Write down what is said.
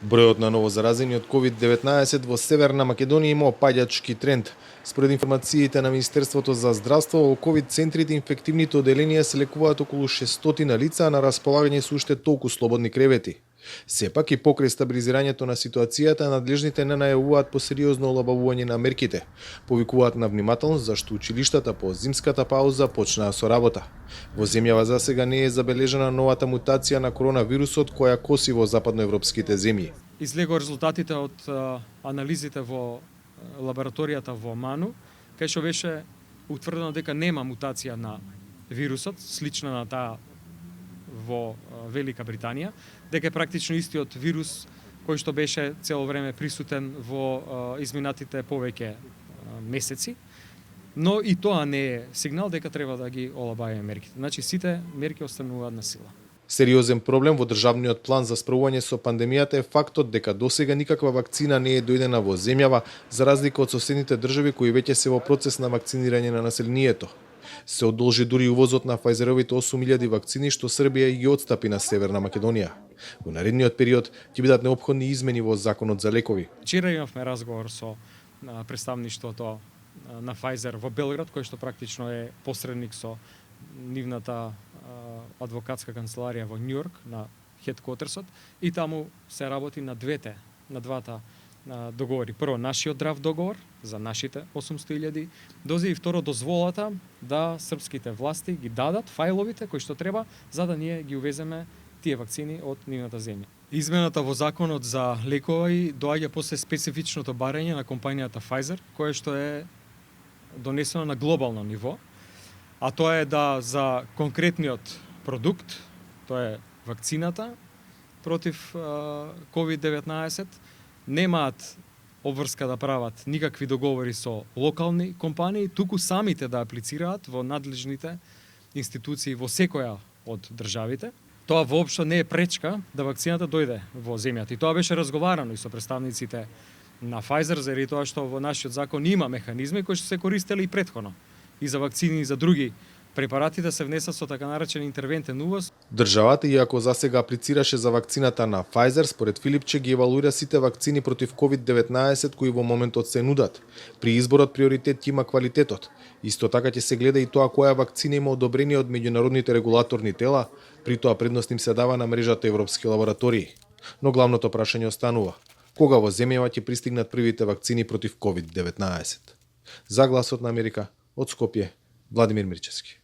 Бројот на новозаразени од COVID-19 во Северна Македонија има опаѓачки тренд. Според информациите на Министерството за здравство, во COVID центрите инфективните оделенија се лекуваат околу 600 лица, а на располагање се уште толку слободни кревети. Сепак и покрај стабилизирањето на ситуацијата, надлежните не најавуваат по сериозно олабавување на мерките. Повикуваат на внимателност зашто училиштата по зимската пауза почнаа со работа. Во земјава засега не е забележана новата мутација на коронавирусот која коси во западноевропските земји. Излегоа резултатите од анализите во лабораторијата во Ману, кај што беше утврдено дека нема мутација на вирусот, слична на таа во Велика Британија, дека е практично истиот вирус кој што беше цело време присутен во изминатите повеќе месеци, но и тоа не е сигнал дека треба да ги олабаваме мерките. Значи сите мерки остануваат на сила. Сериозен проблем во државниот план за справување со пандемијата е фактот дека досега никаква вакцина не е дојдена во земјава, за разлика од соседните држави кои веќе се во процес на вакцинирање на населението. Се одолжи дури увозот на Фајзеровите 8000 вакцини што Србија ги отстапи на Северна Македонија. Во наредниот период ќе бидат неопходни измени во законот за лекови. Вчера имавме разговор со представништвото на Фајзер во Белград, кој што практично е посредник со нивната адвокатска канцеларија во Њујорк на хедквотерсот, и таму се работи на двата договори. Прво, нашиот драфт договор за нашите 800.000 дози, и второ, дозволата да српските власти ги дадат фајловите кои што треба за да ние ги увеземе тие вакцини од нивната земја. Измената во законот за лекови доаѓа после специфичното барање на компанијата Pfizer, кое што е донесено на глобално ниво, а тоа е да за конкретниот продукт, тоа е вакцината против COVID-19, немаат обврска да прават никакви договори со локални компании, туку самите да аплицираат во надлежните институции во секоја од државите. Тоа воопшто не е пречка да вакцината дојде во земјата. И тоа беше разговарано и со представниците на Pfizer, заради тоа што во нашиот закон има механизми кои што се користеле и претходно и за вакцини и за други препарати да се внесат со така наречен интервентен увоз. Државата, иако засега аплицираше за вакцината на Pfizer, според Филипче ги евалуира сите вакцини против COVID-19 кои во моментот се нудат. При изборот приоритет ќе има квалитетот. Исто така ќе се гледа и тоа која вакцина има одобрение од меѓународните регулаторни тела, при тоа предност им се дава на мрежата европски лаборатории. Но главното прашање останува: кога во земјава ќе пристигнат првите вакцини против COVID-19? За Гласот на Америка, од Скопје, Владимир Мирчевски.